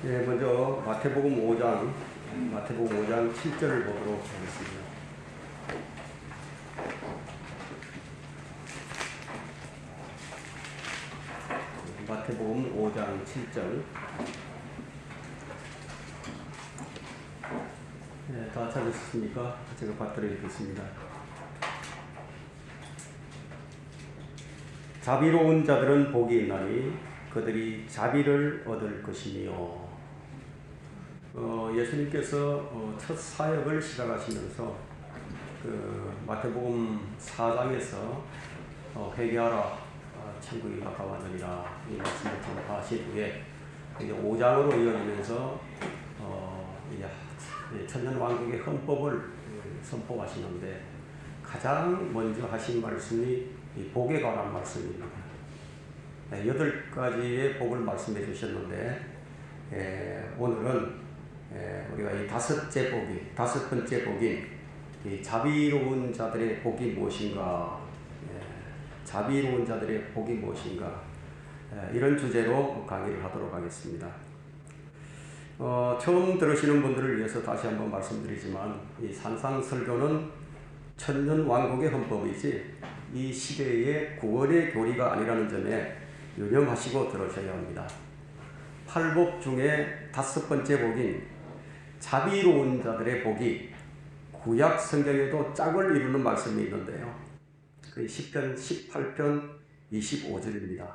먼저 마태복음 5장 7절을 보도록 하겠습니다. 마태복음 5장 7절. 다 찾으셨습니까? 제가 받들어 읽겠습니다. 자비로운 자들은 복이 있나니 그들이 자비를 얻을 것이니요. 예수님께서 첫 사역을 시작하시면서 마태복음 4장에서 회개하라, 천국이 가까워지리라 이 말씀을 전파하신 후에 이제 5장으로 이어지면서 이제 천년왕국의 헌법을 선포하시는데 가장 먼저 하신 말씀이 이 복에 관한 말씀입니다. 8가지의 복을 말씀해 주셨는데 오늘은 우리가 이 다섯 번째 복인 이 자비로운 자들의 복이 무엇인가, 자비로운 자들의 복이 무엇인가, 이런 주제로 강의를 하도록 하겠습니다. 처음 들으시는 분들을 위해서 다시 한번 말씀드리지만 이 산상설교는 천년왕국의 헌법이지 이 시대의 구원의 교리가 아니라는 점에 유념하시고 들으셔야 합니다. 8복 중에 5번째 복인 자비로운 자들의 복이 구약 성경에도 짝을 이루는 말씀이 있는데요. 그 시편 18편 25절입니다.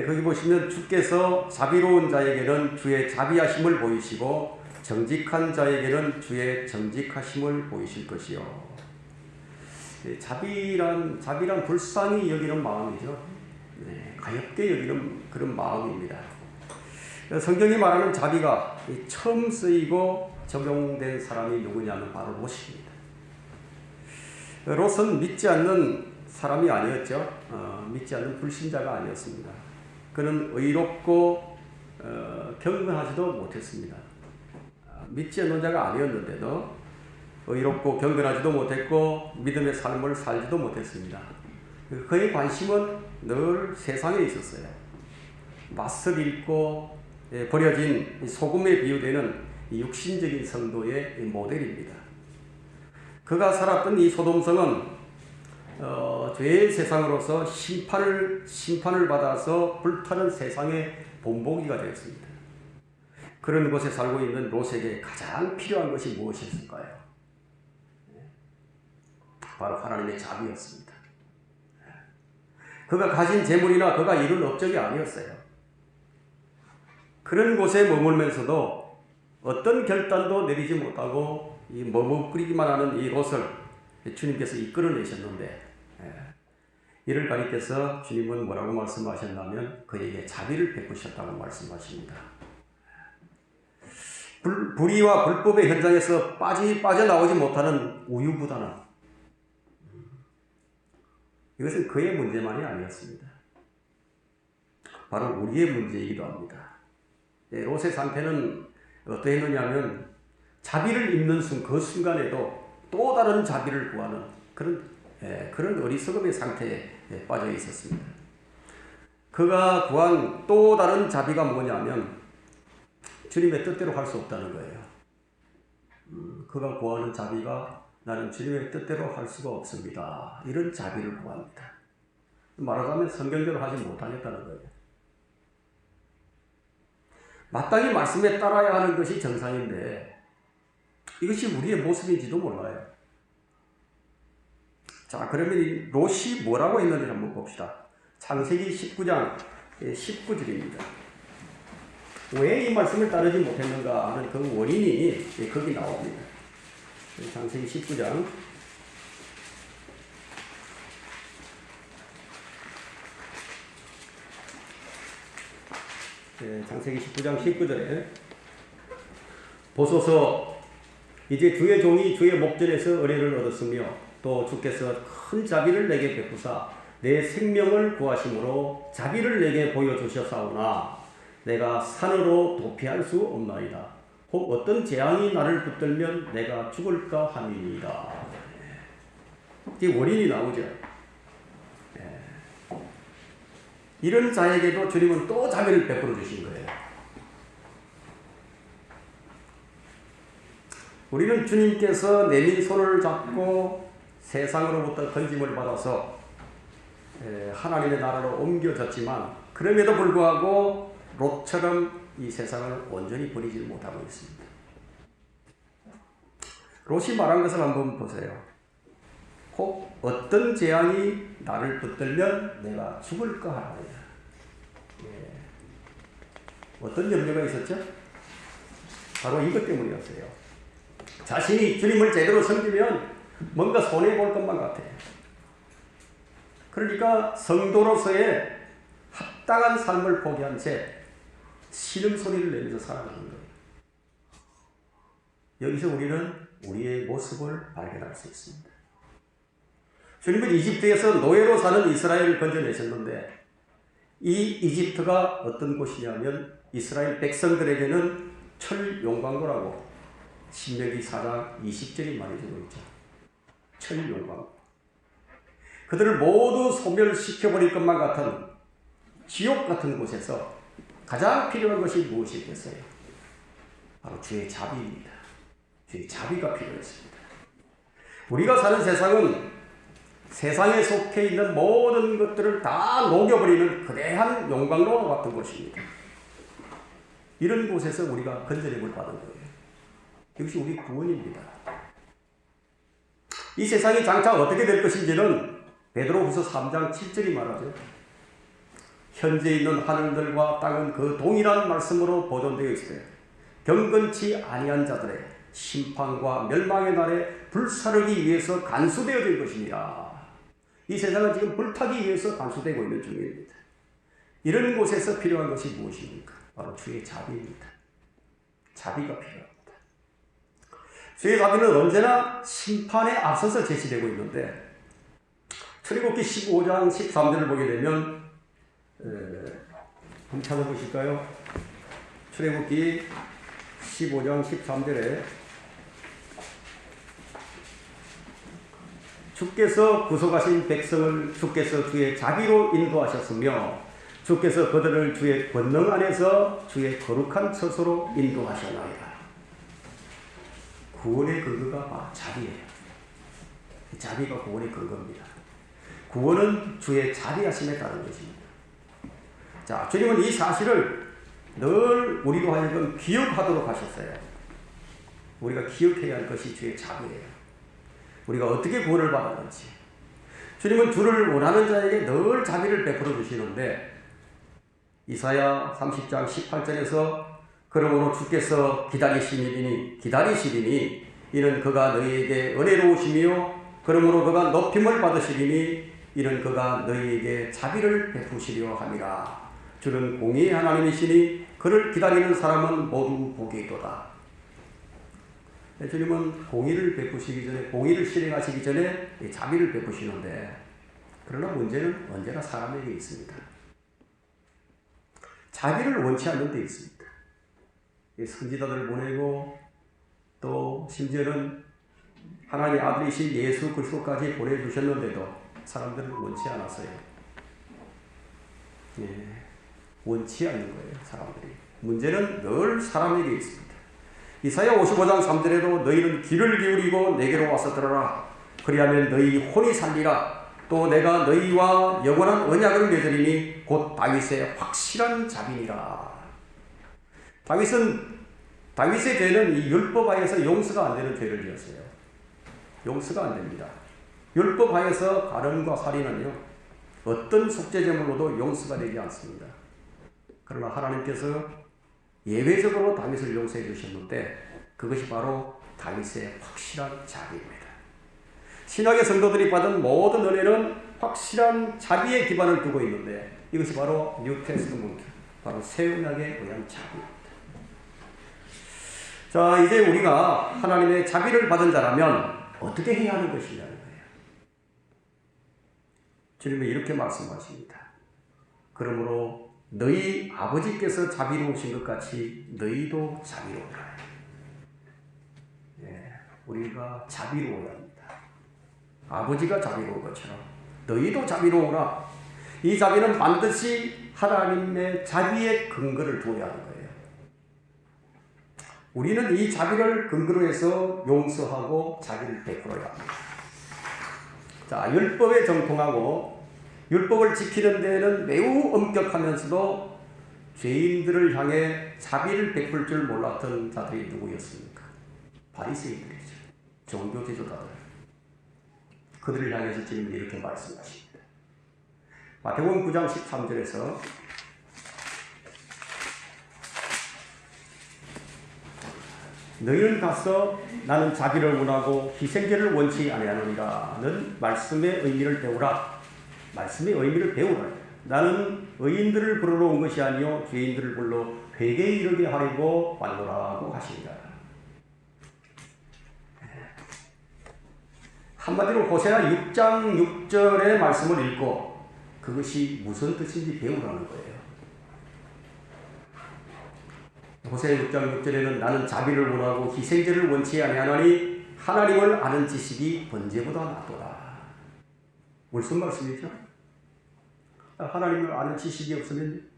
거기 보시면 주께서 자비로운 자에게는 주의 자비하심을 보이시고 정직한 자에게는 주의 정직하심을 보이실 것이요. 자비란 불쌍히 여기는 마음이죠. 가엽게 여기는 그런 마음입니다. 성경이 말하는 자비가 처음 쓰이고 적용된 사람이 누구냐면 바로 롯입니다. 롯은 믿지 않는 사람이 아니었죠. 믿지 않는 불신자가 아니었습니다. 그는 의롭고 경건하지도 못했습니다. 믿지 않는 자가 아니었는데도 의롭고 경건하지도 못했고 믿음의 삶을 살지도 못했습니다. 그의 관심은 늘 세상에 있었어요. 맛을 잃고 버려진 소금에 비유되는 육신적인 성도의 모델입니다. 그가 살았던 이 소돔성은 죄의 세상으로서 심판을 받아서 불타는 세상의 본보기가 되었습니다. 그런 곳에 살고 있는 롯에게 가장 필요한 것이 무엇이었을까요? 바로 하나님의 자비였습니다. 그가 가진 재물이나 그가 이룬 업적이 아니었어요. 그런 곳에 머물면서도 어떤 결단도 내리지 못하고 이 머뭇거리기만 하는 이 롯을 주님께서 이끌어내셨는데, 이를 가리켜서 주님은 뭐라고 말씀하셨냐면 그에게 자비를 베푸셨다고 말씀하십니다. 불의와 불법의 현장에서 빠져나오지 못하는 우유부단함, 이것은 그의 문제만이 아니었습니다. 바로 우리의 문제이기도 합니다. 롯의 상태는 어떠했느냐면 자비를 입는 그 순간에도 또 다른 자비를 구하는 그런 어리석음의 상태에 빠져 있었습니다. 그가 구한 또 다른 자비가 뭐냐면 주님의 뜻대로 할 수 없다는 거예요. 그가 구하는 자비가 나는 주님의 뜻대로 할 수가 없습니다. 이런 자비를 구합니다. 말하자면 성경대로 하지 못하겠다는 거예요. 마땅히 말씀에 따라야 하는 것이 정상인데 이것이 우리의 모습인지도 몰라요. 자, 그러면 이 롯이 뭐라고 했는지 한번 봅시다. 창세기 19장 19절입니다. 왜 이 말씀을 따르지 못했는가 하는 그 원인이 거기 나옵니다. 창세기 19장 창세기 19장 19절에 보소서 이제 주의 종이 주의 목전에서 은혜를 얻었으며 또 주께서 큰 자비를 내게 베푸사 내 생명을 구하심으로 자비를 내게 보여주셨사오나 내가 산으로 도피할 수 없나이다. 혹 어떤 재앙이 나를 붙들면 내가 죽을까 함이니이다. 이 원인이 나오죠. 이런 자에게도 주님은 또 자비를 베풀어 주신 거예요. 우리는 주님께서 내민 손을 잡고 세상으로부터 건짐을 받아서 하나님의 나라로 옮겨졌지만 그럼에도 불구하고 롯처럼 이 세상을 온전히 버리지 못하고 있습니다. 롯이 말한 것을 한번 보세요. 혹 어떤 재앙이 나를 붙들면 내가 죽을까 하나이다. 어떤 염려가 있었죠? 바로 이것 때문이었어요. 자신이 주님을 제대로 섬기면 뭔가 손해볼 것만 같아요. 그러니까 성도로서의 합당한 삶을 포기한 채 신음소리를 내면서 살아가는 거예요. 여기서 우리는 우리의 모습을 발견할 수 있습니다. 주님은 이집트에서 노예로 사는 이스라엘을 건져내셨는데 이 이집트가 어떤 곳이냐면 이스라엘 백성들에게는 철용광로라고 신명기 4장 20절이 말해주고 있죠. 철용광로. 그들을 모두 소멸시켜버릴 것만 같은 지옥 같은 곳에서 가장 필요한 것이 무엇이겠어요? 바로 주의 자비입니다. 주의 자비가 필요했습니다. 우리가 사는 세상은 세상에 속해 있는 모든 것들을 다 녹여버리는 거대한 용광로와 같은 곳입니다. 이런 곳에서 우리가 건져냄을 받은 거예요. 이것이 우리 구원입니다. 이 세상이 장차 어떻게 될 것인지는 베드로후서 3장 7절이 말하죠. 현재 있는 하늘들과 땅은 그 동일한 말씀으로 보존되어 있어요. 경건치 아니한 자들의 심판과 멸망의 날에 불사르기 위해서 간수되어질 것이니라. 이 세상은 지금 불타기 위해서 간수되고 있는 중입니다. 이런 곳에서 필요한 것이 무엇입니까? 바로 주의 자비입니다. 자비가 필요합니다. 주의 자비는 언제나 심판에 앞서서 제시되고 있는데 출애굽기 15장 13절을 보게 되면 한번 찾아보실까요? 출애굽기 15장 13절에 주께서 구속하신 백성을 주께서 주의 자비로 인도하셨으며 주께서 그들을 주의 권능 안에서 주의 거룩한 처소로 인도하셨나이다. 구원의 근거가 바로 자비예요. 자비가 구원의 근거입니다. 구원은 주의 자비하심에 따른 것입니다. 자, 주님은 이 사실을 늘 우리로 하여금 기억하도록 하셨어요. 우리가 기억해야 할 것이 주의 자비예요. 우리가 어떻게 구원을 받았는지. 주님은 주를 원하는 자에게 늘 자비를 베풀어 주시는데 이사야 30장 18절에서 그러므로 주께서 기다리시리니 이는 그가 너희에게 은혜로우시며 그러므로 그가 높임을 받으시리니 이는 그가 너희에게 자비를 베푸시려 함이라. 주는 공의의 하나님이시니 그를 기다리는 사람은 모두 복이 있도다. 주님은 공의를 베푸시기 전에, 공의를 실행하시기 전에 자비를 베푸시는데, 그러나 문제는 언제나 사람에게 있습니다. 자비를 원치 않는 데 있습니다. 선지자들을 보내고 또 심지어는 하나님의 아들이신 예수 그리스도까지 보내주셨는데도 사람들은 원치 않았어요. 원치 않는 거예요, 사람들이. 문제는 늘 사람에게 있습니다. 이사야 55장 3절에도 너희는 귀를 기울이고 내게로 와서 들어라. 그리하면 너희 혼이 살리라. 또 내가 너희와 영원한 언약을 맺으리니 곧 다윗의 확실한 자비니라. 다윗의 죄는 이 율법하에서 용서가 안 되는 죄를 지었어요. 용서가 안 됩니다. 율법하에서 가늠과 살인은요, 어떤 속죄제물로도 용서가 되지 않습니다. 그러나 하나님께서 예외적으로 다윗을 용서해 주셨는데 그것이 바로 다윗의 확실한 자비입니다. 신약의 성도들이 받은 모든 은혜는 확실한 자비에 기반을 두고 있는데 이것이 바로 뉴 테스트먼트, 바로 새 언약에 의한 자비입니다. 자, 이제 우리가 하나님의 자비를 받은 자라면 어떻게 해야 하는 것이냐는 거예요. 주님은 이렇게 말씀하십니다. 그러므로 너희 아버지께서 자비로우신 것 같이 너희도 자비로우라. 우리가 자비로워야 합니다. 아버지가 자비로운 것처럼 너희도 자비로우라. 이 자비는 반드시 하나님의 자비의 근거를 두어야 하는 거예요. 우리는 이 자비를 근거로 해서 용서하고 자비를 베풀어야 합니다. 자, 율법에 정통하고 율법을 지키는 데에는 매우 엄격하면서도 죄인들을 향해 자비를 베풀 줄 몰랐던 자들이 누구였습니까? 바리새인들이죠. 종교 지도자들. 그들을 향해서 주님은 이렇게 말씀하십니다. 마태복음 9장 13절에서 너희는 가서 나는 자비를 원하고 희생제를 원치 아니하노니라는 말씀의 의미를 배우라. 말씀의 의미를 배우라. 나는 의인들을 부르러 온 것이 아니요 죄인들을 불러 회개에 이르게 하려고 왔노라고 하시니라. 한마디로 호세아 6장 6절의 말씀을 읽고 그것이 무슨 뜻인지 배우라는 거예요. 호세아 6장 6절에는 나는 자비를 원하고 희생제를 원치 아니하나니 하나님을 아는 지식이 번제보다 낫도다. 무슨 말씀이죠? 하나님을 아는 지식이 없으면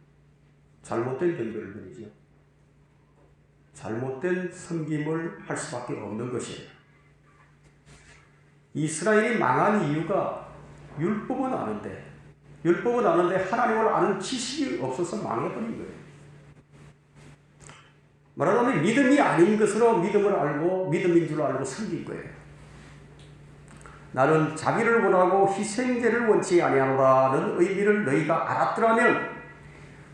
잘못된 경배를 드리죠. 잘못된 섬김을 할 수밖에 없는 것이에요. 이스라엘이 망한 이유가 율법은 아는데 하나님을 아는 지식이 없어서 망해버린 거예요. 말하자면 믿음이 아닌 것으로 믿음을 알고 믿음인 줄 알고 섬긴 거예요. 나는 자비를 원하고 희생제를 원치 아니하노라는 의미를 너희가 알았더라면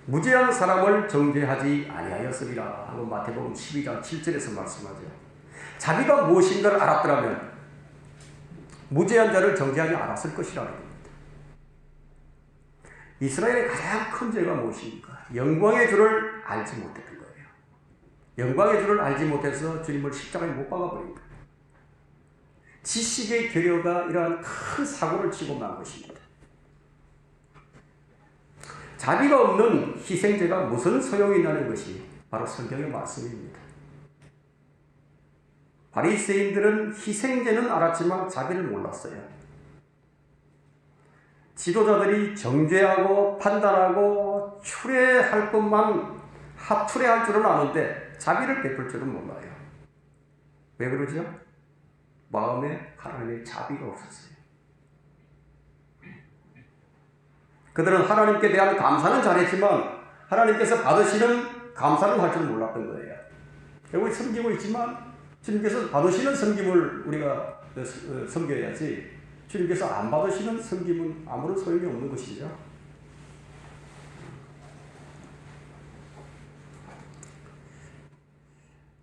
무죄한 사람을 정죄하지 아니하였으리라 하고 마태복음 12장 7절에서 말씀하죠. 자비가 무엇인가를 알았더라면 무죄한 자를 정죄하지 않았을 것이라는 겁니다. 이스라엘의 가장 큰 죄가 무엇입니까? 영광의 주를 알지 못했던 거예요. 영광의 주를 알지 못해서 주님을 십자가에 못 박아버린 거예요. 지식의 결여가 이러한 큰 사고를 치고 난 것입니다. 자비가 없는 희생제가 무슨 소용이 있냐는 것이 바로 성경의 말씀입니다. 바리새인들은 희생제는 알았지만 자비를 몰랐어요. 지도자들이 정죄하고 판단하고 추례할 것만 추례할 줄은 아는데 자비를 베풀 줄은 몰라요. 왜 그러죠? 마음에 하나님의 자비가 없었어요. 그들은 하나님께 대한 감사는 잘했지만 하나님께서 받으시는 감사를 할 줄 몰랐던 거예요. 결국 섬기고 있지만 주님께서 받으시는 섬김을 우리가 섬겨야지 주님께서 안 받으시는 섬김은 아무런 소용이 없는 것이죠.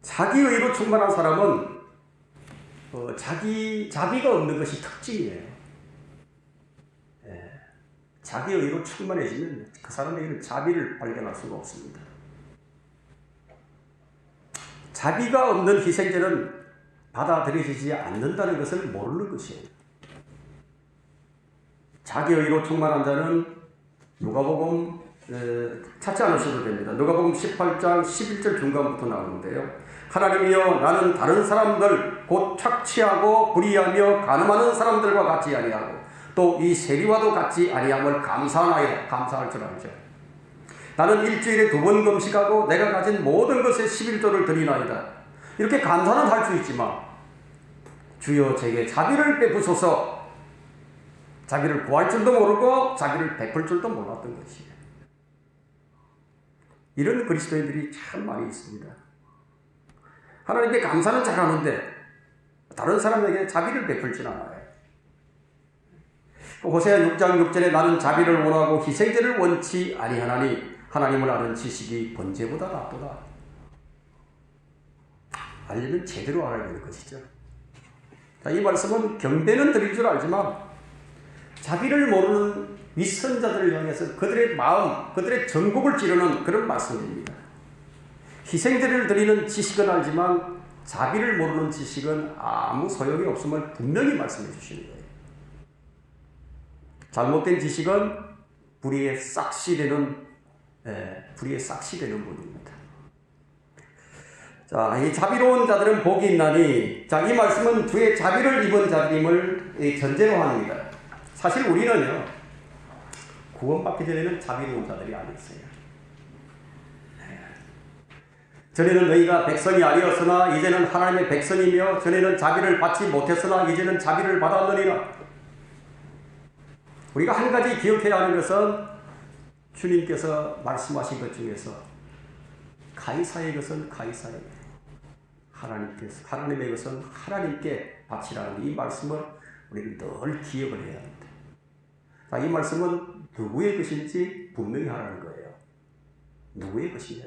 자기의로 충만한 사람은 자비가 없는 것이 특징이에요. 자기의로 충만해지면 그 사람에게는 자비를 발견할 수가 없습니다. 자비가 없는 희생제는 받아들여지지 않는다는 것을 모르는 것이에요. 자기의로 충만한 자는 누가복음 찾지 않으셔도 됩니다. 누가복음 18장 11절 중간부터 나오는데요. 하나님이여 나는 다른 사람들 곧 착취하고 불의하며 간음하는 사람들과 같지 아니하고 또 이 세리와도 같지 아니함을 감사하나이다. 감사할 줄 알죠. 나는 일주일에 2번 금식하고 내가 가진 모든 것에 11조를 드리나이다. 이렇게 감사는 할 수 있지만 주여 제게 자비를 베푸소서. 자비를 구할 줄도 모르고 자비를 베풀 줄도 몰랐던 것이에요. 이런 그리스도인들이 참 많이 있습니다. 하나님께 감사는 잘하는데 다른 사람에게 자비를 베풀지는 않아요. 호세아 6장 6절에 나는 자비를 원하고 희생제를 원치 아니하나니 하나님을 아는 지식이 번제보다 낫도다. 알려면 제대로 알아야 되는 것이죠. 자, 이 말씀은 경배는 드릴 줄 알지만 자비를 모르는 윗선자들을 향해서 그들의 마음, 그들의 전곡을 찌르는 그런 말씀입니다. 희생제를 드리는 지식은 알지만 자비를 모르는 지식은 아무 소용이 없음을 분명히 말씀해 주시는 거예요. 잘못된 지식은 불의의 싹시 되는 분입니다. 자, 이 자비로운 자들은 복이 있나니, 자, 이 말씀은 주의 자비를 입은 자들임을 전제로 합니다. 사실 우리는요, 구원받기 전에는 자비로운 자들이 아니었어요. 전에는 너희가 백성이 아니었으나 이제는 하나님의 백성이며 전에는 자비를 받지 못했으나 이제는 자비를 받았느니라. 우리가 한 가지 기억해야 하는 것은 주님께서 말씀하신 것 중에서 가이사의 것은 가이사에게, 하나님의 것은 하나님께 바치라는 이 말씀을 우리는 늘 기억을 해야 합니다. 자, 이 말씀은 누구의 것인지 분명히 하라는 거예요. 누구의 것이냐.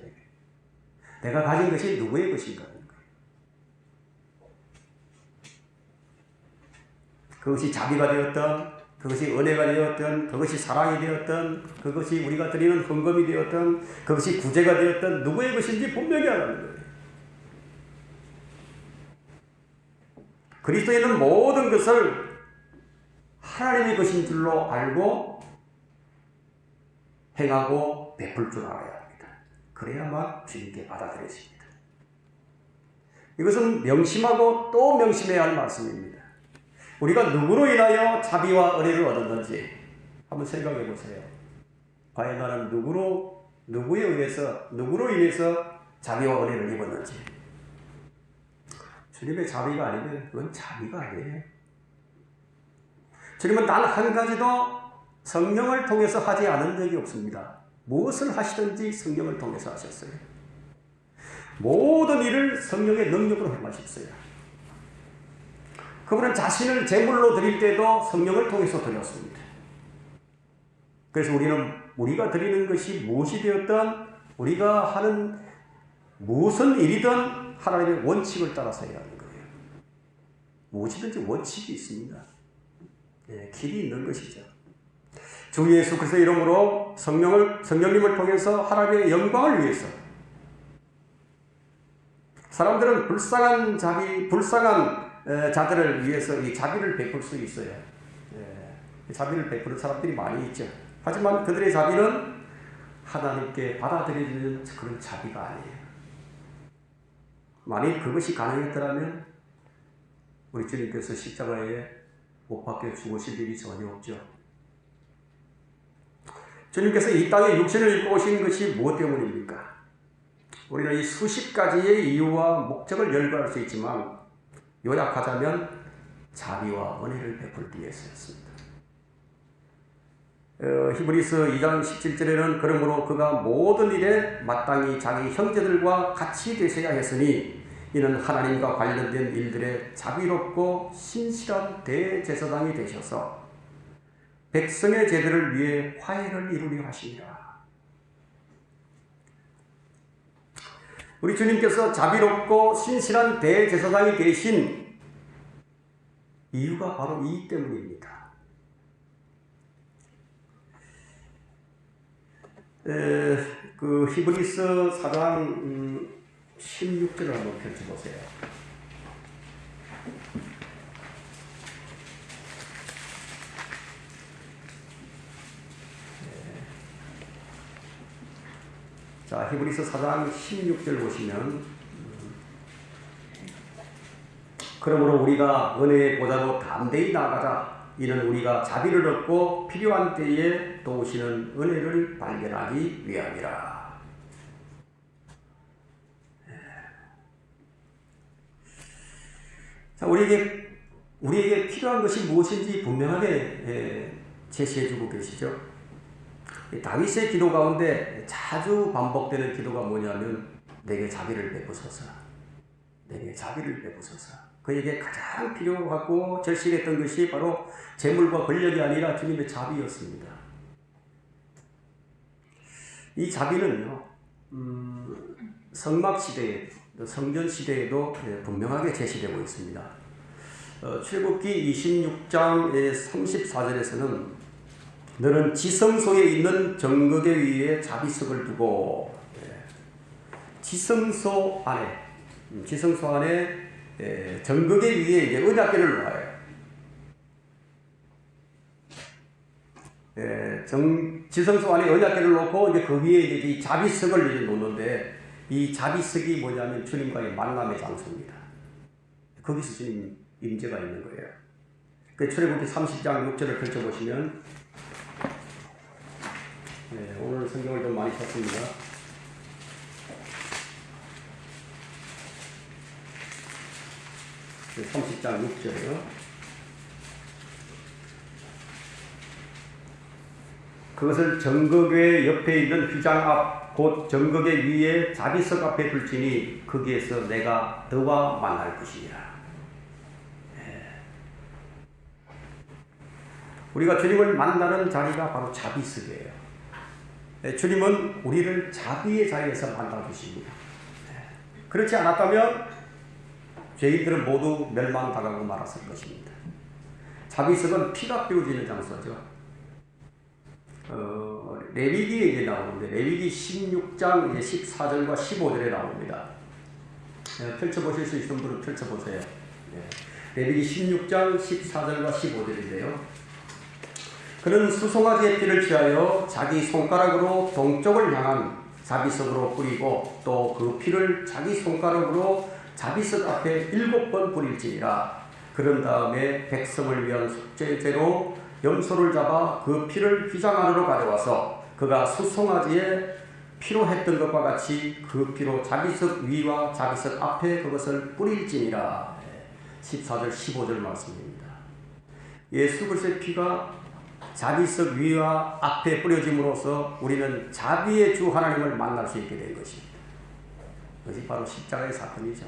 내가 가진 것이 누구의 것인가 하는 거예요. 그것이 자비가 되었던, 그것이 은혜가 되었던, 그것이 사랑이 되었던, 그것이 우리가 드리는 헌금이 되었던, 그것이 구제가 되었던 누구의 것인지 분명히 하라는 거예요. 그리스도인은 모든 것을 하나님의 것인 줄로 알고 행하고 베풀 줄 알아야 합니다. 그래야만 주님께 받아들여집니다. 이것은 명심하고 또 명심해야 할 말씀입니다. 우리가 누구로 인하여 자비와 은혜를 얻었는지 한번 생각해 보세요. 과연 나는 누구로 인해서 자비와 은혜를 입었는지. 주님의 자비가 아니면 그건 자비가 아니에요. 주님은 단 한 가지도 성령을 통해서 하지 않은 적이 없습니다. 무엇을 하시든지 성령을 통해서 하셨어요. 모든 일을 성령의 능력으로 행하셨어요. 그분은 자신을 제물로 드릴 때도 성령을 통해서 드렸습니다. 그래서 우리가 드리는 것이 무엇이 되었든, 우리가 하는 무슨 일이든 하나님의 원칙을 따라서 해야 하는 거예요. 무엇이든지 원칙이 있습니다. 길이 있는 것이죠. 주 예수 그리스도의 이름으로 성령님을 통해서 하나님의 영광을 위해서, 사람들은 불쌍한 자들을 위해서 이 자비를 베풀 수 있어요. 자비를 베푸는 사람들이 많이 있죠. 하지만 그들의 자비는 하나님께 받아들여지는 그런 자비가 아니에요. 만일 그것이 가능했더라면 우리 주님께서 십자가에 못 박혀 죽으실 일이 전혀 없죠. 주님께서 이 땅에 육신을 입고 오신 것이 무엇 때문입니까? 우리는 이 수십 가지의 이유와 목적을 열거할 수 있지만 요약하자면 자비와 은혜를 베풀기 위해서였습니다. 히브리서 2장 17절에는 그러므로 그가 모든 일에 마땅히 자기 형제들과 같이 되셔야 했으니 이는 하나님과 관련된 일들에 자비롭고 신실한 대제사장이 되셔서 백성의 제대를 위해 화해를 이루려 하시니라. 우리 주님께서 자비롭고 신실한 대제사장이 되신 이유가 바로 이 때문입니다. 그 히브리서 4장 16절을 한번 펼쳐보세요. 자, 히브리서 4장 16절 보시면 그러므로 우리가 은혜의 보좌로 담대히 나아가자. 이는 우리가 자비를 얻고 필요한 때에 도우시는 은혜를 발견하기 위함이라. 자, 우리에게 필요한 것이 무엇인지 분명하게 제시해주고 계시죠. 다윗의 기도 가운데 자주 반복되는 기도가 뭐냐면 내게 자비를 베푸소서, 내게 자비를 베푸소서. 그에게 가장 필요하고 절실했던 것이 바로 재물과 권력이 아니라 주님의 자비였습니다. 이 자비는요, 성막시대에, 성전시대에도 분명하게 제시되고 있습니다. 출애굽기 26장 34절에서는 너는 지성소에 있는 정극의 위에 자비석을 두고, 지성소 안에 정극의 위에 이제 언약궤를 놓아요. 지성소 안에 언약궤를 놓고 이제 그 위에 이제 이 자비석을 이제 놓는데, 이 자비석이 뭐냐면 주님과의 만남의 장소입니다. 거기서 주님 임재가 있는 거예요. 그 출애굽기 30장 6절을 펼쳐보시면, 오늘 성경을 좀 많이 썼습니다. 30장 6절이요. 그것을 정거궤 옆에 있는 휘장 앞 곧 정거궤 위에 자비석 앞에 둘지니 거기에서 내가 너와 만날 것이니라. 우리가 주님을 만나는 자리가 바로 자비석이에요. 주님은 우리를 자비의 자리에서 만나주십니다. 그렇지 않았다면 죄인들은 모두 멸망당하고 말았을 것입니다. 자비석은 피가 빼어지는 장소죠. 레위기에 나오는데 레위기 16장 14절과 15절에 나옵니다. 펼쳐보실 수 있는 분은 펼쳐보세요. 레위기 16장 14절과 15절인데요. 그는 수송아지의 피를 취하여 자기 손가락으로 동쪽을 향한 자비석으로 뿌리고 또 그 피를 자기 손가락으로 자비석 앞에 7번 뿌릴지니라. 그런 다음에 백성을 위한 속죄제로 염소를 잡아 그 피를 휘장 안으로 가져와서 그가 수송아지의 피로 했던 것과 같이 그 피로 자비석 위와 자비석 앞에 그것을 뿌릴지니라. 14절 15절 말씀입니다. 예수 그리스도의 피가 자비석 위와 앞에 뿌려짐으로써 우리는 자비의 주 하나님을 만날 수 있게 된 것입니다. 그것이 바로 십자가의 사건이죠.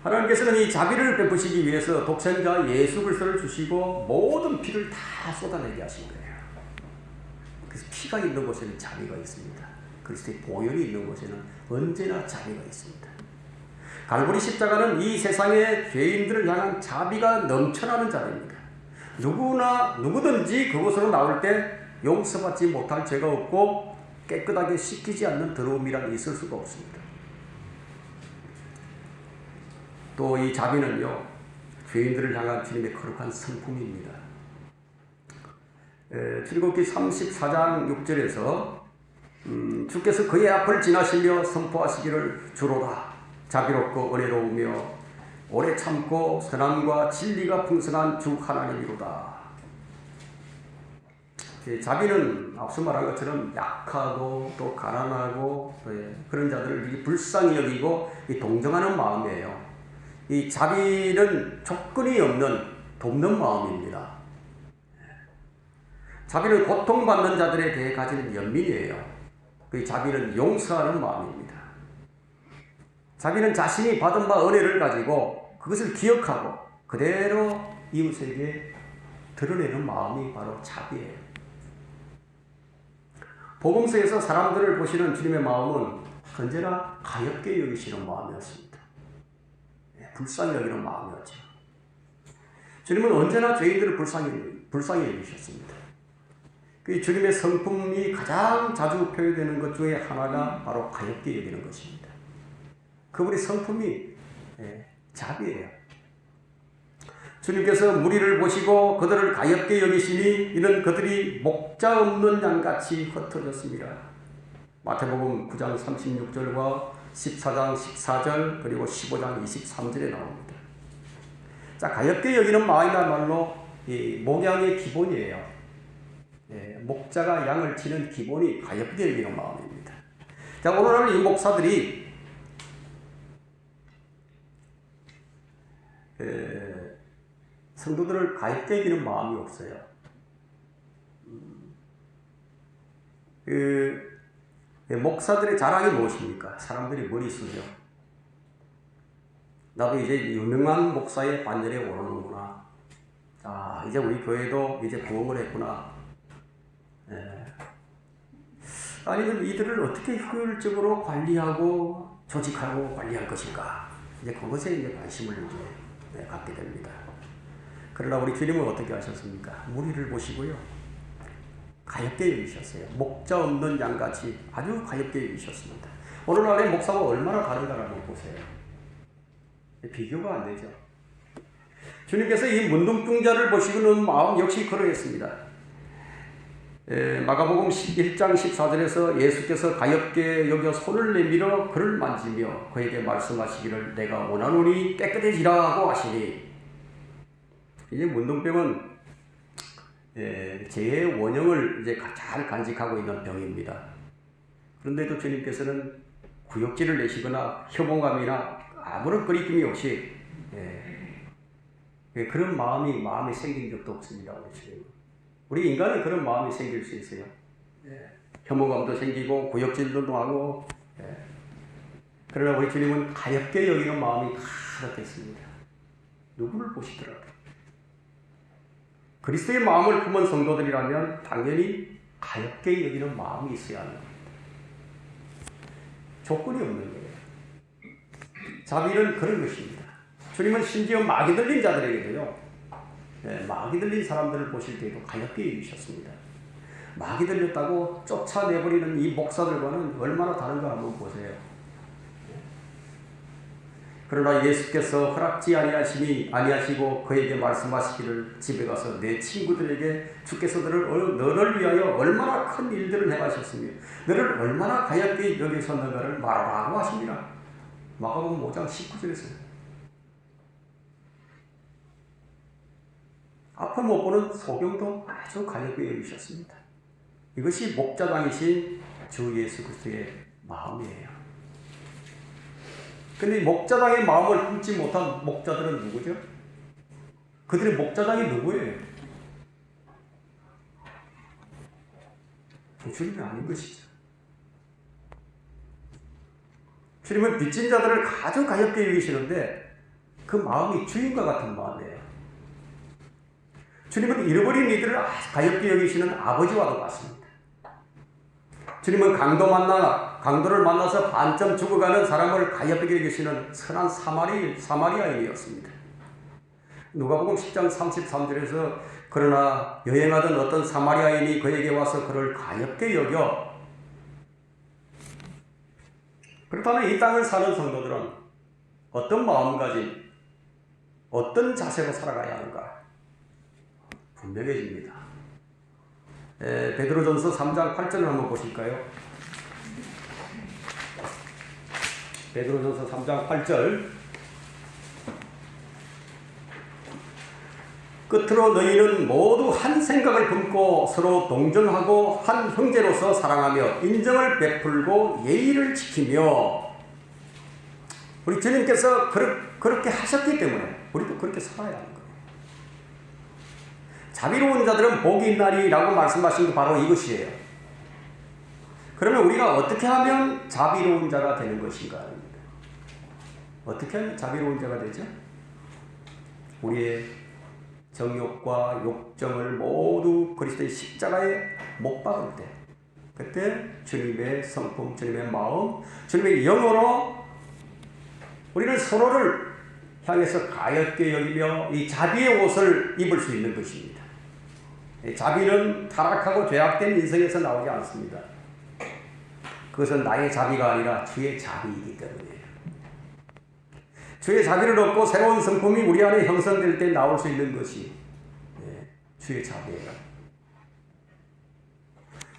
하나님께서는 이 자비를 베푸시기 위해서 독생자 예수 그리스도를 주시고 모든 피를 다 쏟아내게 하신 거예요. 그래서 피가 있는 곳에는 자비가 있습니다. 그리스도의 보혈이 있는 곳에는 언제나 자비가 있습니다. 갈보리 십자가는 이 세상의 죄인들을 향한 자비가 넘쳐나는 자리입니다. 누구든지 그곳으로 나올 때 용서받지 못할 죄가 없고 깨끗하게 씻기지 않는 더러움이란 있을 수가 없습니다. 또 이 자비는요, 죄인들을 향한 주님의 거룩한 성품입니다. 출애굽기 34장 6절에서 주께서 그의 앞을 지나시며 선포하시기를 주로다. 자비롭고 은혜로우며 오래 참고 선함과 진리가 풍성한 주 하나님이로다. 자비는 앞서 말한 것처럼 약하고 또 가난하고 그런 자들을 불쌍히 여기고 동정하는 마음이에요. 이 자비는 조건이 없는 돕는 마음입니다. 자비는 고통받는 자들에 대해 가진 연민이에요. 그 자비는 용서하는 마음입니다. 자비는 자신이 받은 바 은혜를 가지고 그것을 기억하고 그대로 이웃에게 드러내는 마음이 바로 자비예요. 복음서에서 사람들을 보시는 주님의 마음은 언제나 가엾게 여기시는 마음이었습니다. 불쌍히 여기는 마음이었죠. 주님은 언제나 죄인들을 불쌍히 여기셨습니다. 그 주님의 성품이 가장 자주 표현되는 것 중에 하나가 바로 가엾게 여기는 것입니다. 그분의 성품이 자비예요. 주님께서 무리를 보시고 그들을 가엾게 여기시니 이는 그들이 목자 없는 양같이 흩어졌습니다. 마태복음 9장 36절과 14장 14절 그리고 15장 23절에 나옵니다. 자, 가엾게 여기는 마음이야말로 이 목양의 기본이에요. 목자가 양을 치는 기본이 가엾게 여기는 마음입니다. 자, 오늘날 이 목사들이 성도들을 가엾게 여기는 마음이 없어요. 목사들의 자랑이 무엇입니까? 사람들이 머리 쓰죠. 나도 이제 유명한 목사의 반열에 오르는구나. 아, 이제 우리 교회도 이제 부흥을 했구나. 아니면 이들을 어떻게 효율적으로 관리하고 조직하고 관리할 것인가. 이제 그것에 이제 관심을 이제 갖게 됩니다. 그러나 우리 주님은 어떻게 하셨습니까? 무리를 보시고요. 가엾게 여기셨어요. 목자 없는 양같이 아주 가엾게 여기셨습니다. 오늘날의 목사가 얼마나 다른가를 보세요. 비교가 안 되죠. 주님께서 이 문둥병자를 보시고는 마음 역시 그러했습니다. 마가복음 11장 14절에서 예수께서 가엾게 여겨 손을 내밀어 그를 만지며 그에게 말씀하시기를 내가 원하노니 깨끗해지라고 하시니, 이제 문둥병은 죄의 원형을 이제 잘 간직하고 있는 병입니다. 그런데도 주님께서는 구역질을 내시거나 혐오감이나 아무런 거리낌이 없이 그런 마음이 생긴 적도 없습니다. 우리 인간은 그런 마음이 생길 수 있어요. 혐오감도 생기고 구역질도 하고 그러나 우리 주님은 가엾게 여기는 마음이 가득했습니다. 누구를 보시더라도 그리스도의 마음을 품은 성도들이라면 당연히 가엾게 여기는 마음이 있어야 하는 겁니다. 조건이 없는 거예요. 자비는 그런 것입니다. 주님은 심지어 마귀 들린 자들에게도요, 마귀 들린 사람들을 보실 때에도 가엾게 여기셨습니다. 마귀 들렸다고 쫓아내버리는 이 목사들과는 얼마나 다른가 한번 보세요. 그러나 예수께서 허락지 아니하시고 그에게 말씀하시기를 집에 가서 내 친구들에게 주께서 너를 위하여 얼마나 큰 일들을 행하셨으며 너를 얼마나 가엾게 여기셨는가를 말하라고 하십니다. 마가복음 5장 19절에서 앞을 못 보는 소경도 아주 가엾게 여기셨습니다. 이것이 목자장이신 주 예수 그리스도의 마음이에요. 근데 목자장의 마음을 품지 못한 목자들은 누구죠? 그들의 목자장이 누구예요? 주님이 아닌 것이죠. 주님은 빚진 자들을 아주 가엾게 여기시는데 그 마음이 주인과 같은 마음이에요. 주님은 잃어버린 이들을 아주 가엾게 여기시는 아버지와도 같습니다. 주님은 강도를 만나서 반쯤 죽어가는 사람을 가엾게 여기시는 선한 사마리아인이었습니다. 누가복음 10장 33절에서 그러나 여행하던 어떤 사마리아인이 그에게 와서 그를 가엾게 여겨. 그렇다면 이 땅을 사는 성도들은 어떤 마음가짐, 어떤 자세로 살아가야 하는가? 분명해집니다. 베드로전서 3장 8절을 한번 보실까요? 베드로전서 3장 8절 끝으로 너희는 모두 한 생각을 품고 서로 동정하고 한 형제로서 사랑하며 인정을 베풀고 예의를 지키며 우리 주님께서 그렇게 하셨기 때문에 우리도 그렇게 살아야 하는 거예요. 자비로운 자들은 복이 있나리라고 말씀하신 게 바로 이것이에요. 그러면 우리가 어떻게 하면 자비로운 자가 되는 것인가? 어떻게 하면 자비로운 자가 되죠? 우리의 정욕과 욕정을 모두 그리스도의 십자가에 못 박을 때, 그때 주님의 성품, 주님의 마음, 주님의 영으로 우리는 서로를 향해서 가엾게 여기며 이 자비의 옷을 입을 수 있는 것입니다. 자비는 타락하고 죄악된 인생에서 나오지 않습니다. 그것은 나의 자비가 아니라 주의 자비이기 때문이에요. 주의 자비를 얻고 새로운 성품이 우리 안에 형성될 때 나올 수 있는 것이 주의 자비예요.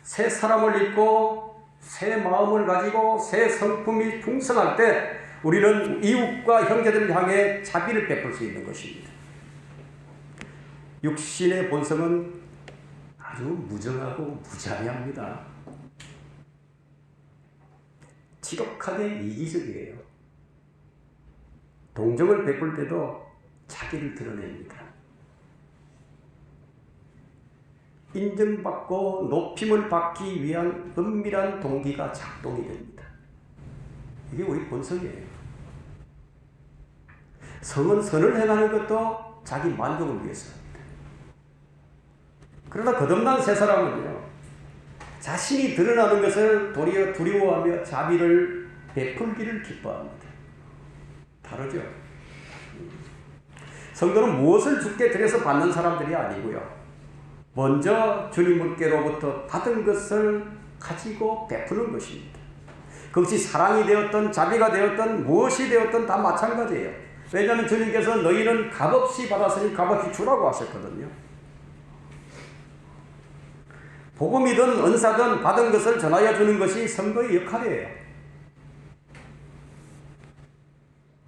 새 사람을 입고 새 마음을 가지고 새 성품이 풍성할 때 우리는 이웃과 형제들을 향해 자비를 베풀 수 있는 것입니다. 육신의 본성은 아주 무정하고 무자비합니다. 지독하게 이기적이에요. 동정을 베풀 때도 자기를 드러냅니다. 인정받고 높임을 받기 위한 은밀한 동기가 작동이 됩니다. 이게 우리 본성이에요. 성은 선을 행하는 것도 자기 만족을 위해서입니다. 그러나 거듭난 새 사람은요, 자신이 드러나는 것을 도리어 두려워하며 자비를 베풀기를 기뻐합니다. 다르죠? 성도는 무엇을 주께 드려서 받는 사람들이 아니고요, 먼저 주님께로부터 받은 것을 가지고 베푸는 것입니다. 그것이 사랑이 되었던 자비가 되었던 무엇이 되었던 다 마찬가지예요. 왜냐하면 주님께서 너희는 값없이 받았으니 값없이 주라고 하셨거든요. 복음이든 은사든 받은 것을 전하여 주는 것이 성도의 역할이에요.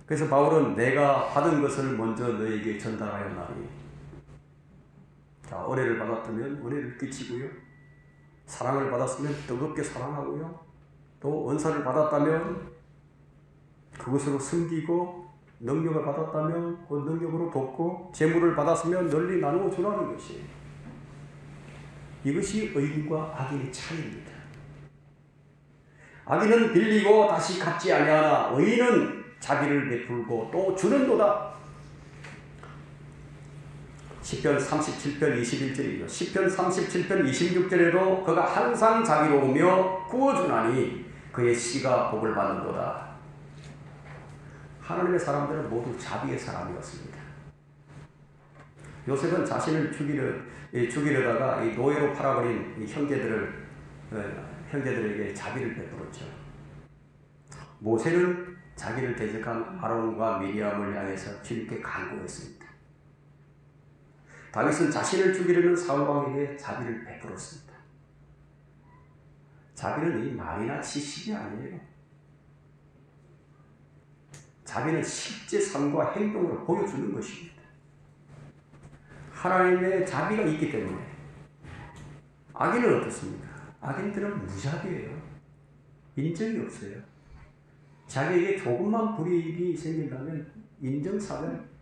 그래서 바울은 내가 받은 것을 먼저 너에게 전달하였나니, 자, 은혜를 받았다면 은혜를 끼치고요, 사랑을 받았으면 뜨겁게 사랑하고요, 또 은사를 받았다면 그것으로 섬기고 능력을 받았다면 그 능력으로 돕고 재물을 받았으면 널리 나누어 주라는 것이에요. 이것이 의인과 악인의 차이입니다. 악인은 빌리고 다시 갚지 아니하나 의인은 자비를 베풀고 또 주는도다. 시편 37편 21절이죠. 시편 37편 26절에도 그가 항상 자비로우며 구워주나니 그의 씨가 복을 받는도다. 하나님의 사람들은 모두 자비의 사람이었습니다. 요셉은 자신을 죽이려다가 이 노예로 팔아버린 이 형제들에게 자비를 베풀었죠. 모세는 자기를 대적한 아론과 미리암을 향해서 주님께 간구했습니다. 다윗은 자신을 죽이려는 사울왕에게 자비를 베풀었습니다. 자비는 이 말이나 지식이 아니에요. 자비는 실제 삶과 행동으로 보여주는 것입니다. 하나님의 자비가 있기 때문에. 악인은 어떻습니까? 악인들은 무자비예요. 인정이 없어요. 자기에게 조금만 불이익이 생긴다면 인정사별.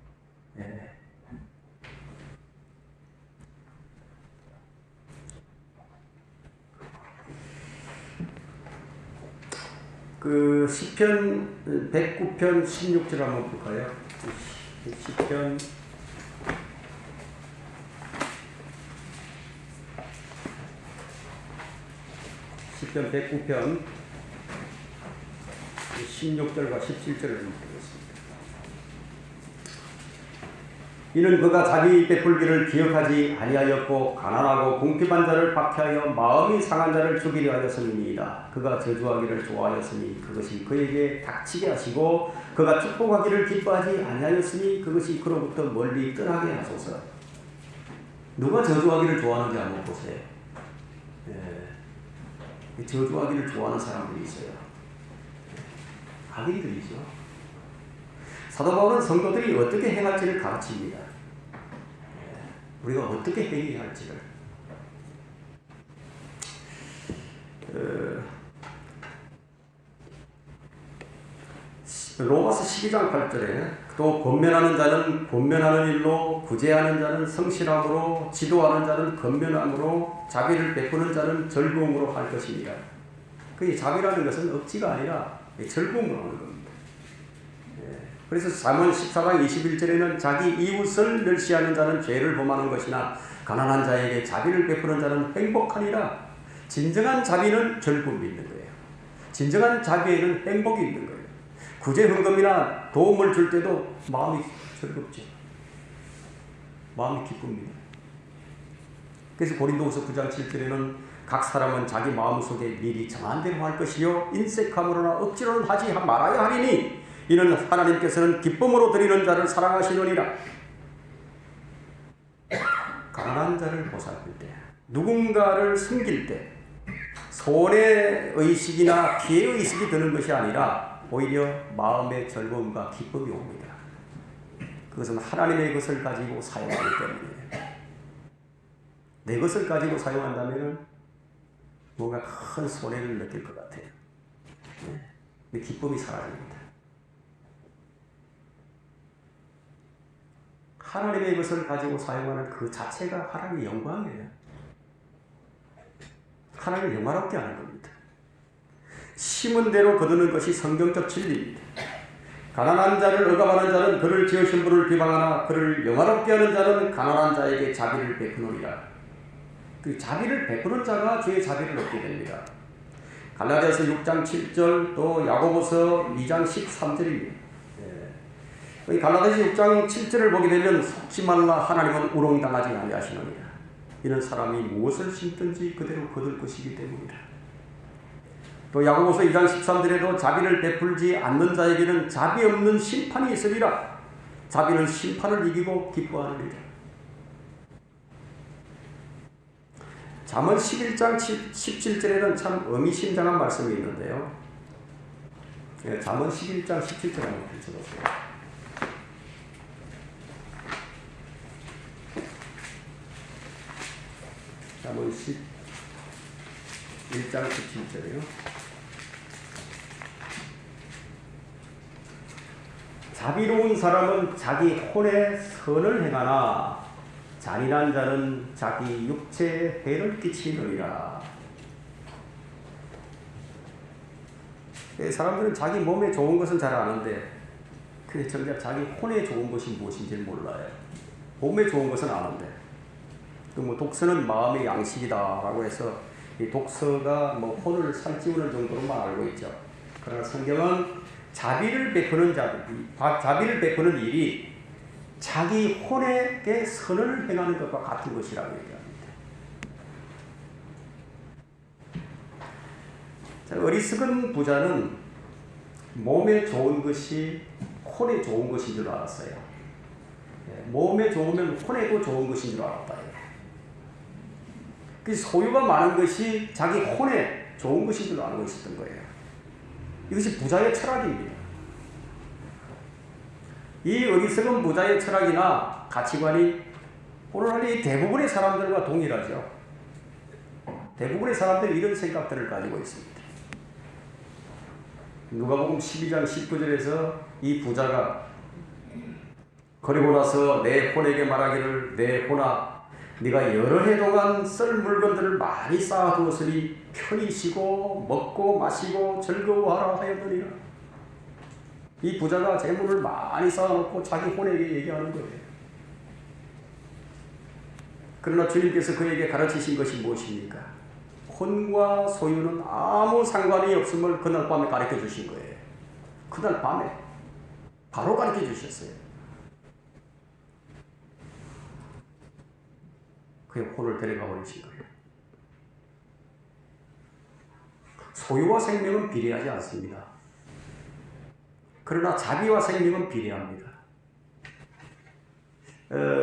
그 시편 109편 16절 한번 볼까요? 시편 109편 16절과 17절을 읽겠습니다. 이는 그가 자기 베풀기를 기억하지 아니하였고 가난하고 궁핍한 자를 박해하여 마음이 상한 자를 죽이려 하였음이니이다. 그가 저주하기를 좋아하였으니 그것이 그에게 닥치게 하시고 그가 축복하기를 기뻐하지 아니하였으니 그것이 그로부터 멀리 떠나게 하소서. 누가 저주하기를 좋아하는지 한번 보세요. 저주하기를 좋아하는 사람들이 있어요. 악인들이죠. 사도 바울은 성도들이 어떻게 행할지를 가르칩니다. 우리가 어떻게 행해야 할지를. 로마서 12장 8절에 또 권면하는 자는 권면하는 일로, 구제하는 자는 성실함으로, 지도하는 자는 건면함으로, 자비를 베푸는 자는 즐거움으로 할 것입니다. 그 자비라는 것은 억지가 아니라 즐거움으로 하는 겁니다. 그래서 잠언 14장 21절에는 자기 이웃을 멸시하는 자는 죄를 범하는 것이나 가난한 자에게 자비를 베푸는 자는 행복하니라. 진정한 자비는 즐거움이 있는 거예요. 진정한 자비에는 행복이 있는 거예요. 구제 헌금이나 도움을 줄 때도 마음이 즐겁죠. 마음이 기쁩니다. 그래서 고린도후서 9장 7절에는 각 사람은 자기 마음속에 미리 정한 대로 할 것이요 인색함으로나 억지로는 하지 말아야 하리니 이는 하나님께서는 기쁨으로 드리는 자를 사랑하시느니라. 가난한 자를 보살필 때, 누군가를 섬길 때 손해의식이나 피해의식이 드는 것이 아니라 오히려 마음의 즐거움과 기쁨이 옵니다. 그것은 하나님의 것을 가지고 사용하기 때문이에요. 내 것을 가지고 사용한다면 뭔가 큰 손해를 느낄 것 같아요. 근데 기쁨이 사라집니다. 하나님의 것을 가지고 사용하는 그 자체가 하나님의 영광이에요. 하나님을 영화롭게 하는 겁니다. 심은 대로 거두는 것이 성경적 진리입니다. 가난한 자를 억압하는 자는 그를 지으신 분을 비방하나 그를 영화롭게 하는 자는 가난한 자에게 자비를 베푸느니라. 그 자비를 베푸는 자가 주의 자비를 얻게 됩니다. 갈라디아서 6장 7절 또 야고보서 2장 13절입니다. 갈라디아서 6장 7절을 보게 되면 속지 말라 하나님은 우롱당하지 아니하시느니라. 이는 사람이 무엇을 심든지 그대로 거둘 것이기 때문이다. 또 야고보서 2장 13절에도 자비를 베풀지 않는 자에게는 자비 없는 심판이 있으리라. 자비는 심판을 이기고 기뻐하느니라. 잠언 11장 17절에는 참 의미심장한 말씀이 있는데요. 잠언 11장 17절 한번 펼쳐보세요. 잠언 11장 17절이요. 자비로운 사람은 자기 혼에 선을 행하나 잔인한 자는 자기 육체에 해를 끼치느니라. 사람들은 자기 몸에 좋은 것은 잘 아는데 근데 정작 자기 혼에 좋은 것이 무엇인지 몰라요. 몸에 좋은 것은 아는데 뭐 독서는 마음의 양식이다라고 해서 이 독서가 뭐 혼을 살찌우는 정도로만 알고 있죠. 그러나 성경은 자비를 베푸는 일이 자기 혼에게 선을 행하는 것과 같은 것이라고 얘기합니다. 자, 어리석은 부자는 몸에 좋은 것이 혼에 좋은 것인 줄 알았어요. 몸에 좋으면 혼에도 좋은 것인 줄 알았다. 그 소유가 많은 것이 자기 혼에 좋은 것인 줄 알고 있었던 거예요. 이것이 부자의 철학입니다. 이 어리석은 부자의 철학이나 가치관이 오늘날 이 대부분의 사람들과 동일하죠. 대부분의 사람들이 이런 생각들을 가지고 있습니다. 누가복음 12장 19절에서 이 부자가 그리고 나서 내 혼에게 말하기를 내 혼아 네가 여러 해 동안 쓸 물건들을 많이 쌓아두었으니 편히 쉬고 먹고 마시고 즐거워하라 하였느니라. 이 부자가 재물을 많이 쌓아놓고 자기 혼에게 얘기하는 거예요. 그러나 주님께서 그에게 가르치신 것이 무엇입니까? 혼과 소유는 아무 상관이 없음을 그날 밤에 가르쳐 주신 거예요. 그날 밤에 바로 가르쳐 주셨어요. 그의 혼을 데려가 버리신 거예요. 소유와 생명은 비례하지 않습니다. 그러나 자비와 생명은 비례합니다.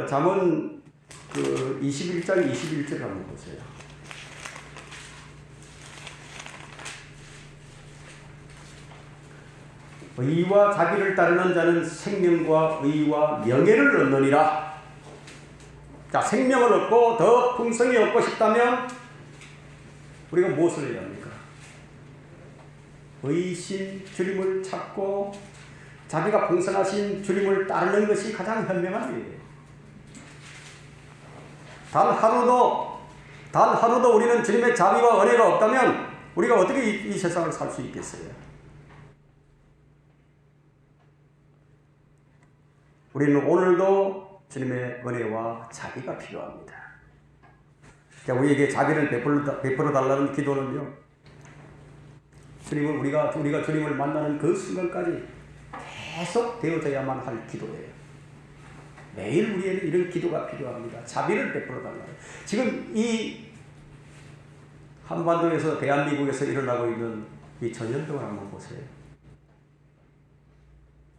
잠언 21장 21절 한번 보세요. 의와 자비를 따르는 자는 생명과 의와 명예를 얻느니라. 자, 생명을 얻고 더 풍성히 얻고 싶다면 우리가 무엇을 해야 합니까? 의신 주님을 찾고 자비가 풍성하신 주님을 따르는 것이 가장 현명한 일이에요. 단 하루도 우리는 주님의 자비와 은혜가 없다면 우리가 어떻게 이 세상을 살 수 있겠어요? 우리는 오늘도 주님의 은혜와 자비가 필요합니다. 자, 우리에게 자비를 베풀어 달라는 기도는요. 주님은 우리가 주님을 만나는 그 순간까지 계속 되어져야만 할 기도예요. 매일 우리에게 이런 기도가 필요합니다. 자비를 베풀어 달라. 지금 이 한반도에서 대한민국에서 일어나고 있는 이 전염병을 한번 보세요.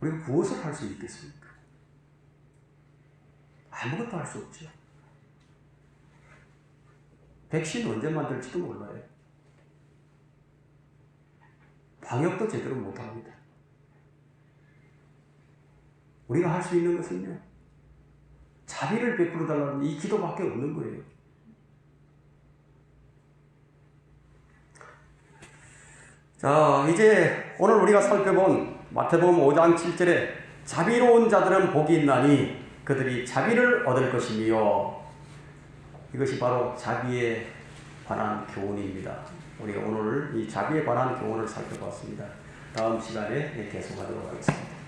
우리가 무엇을 할 수 있겠습니까? 아무것도 할 수 없죠. 백신 언제 만들지도 몰라요. 방역도 제대로 못합니다. 우리가 할 수 있는 것은요, 자비를 베풀어 달라는 이 기도밖에 없는 거예요. 자, 이제 오늘 우리가 살펴본 마태복음 5장 7절에 자비로운 자들은 복이 있나니 그들이 자비를 얻을 것이며, 이것이 바로 자비에 관한 교훈입니다. 우리가 오늘 이 자비에 관한 교훈을 살펴봤습니다. 다음 시간에 계속하도록 하겠습니다.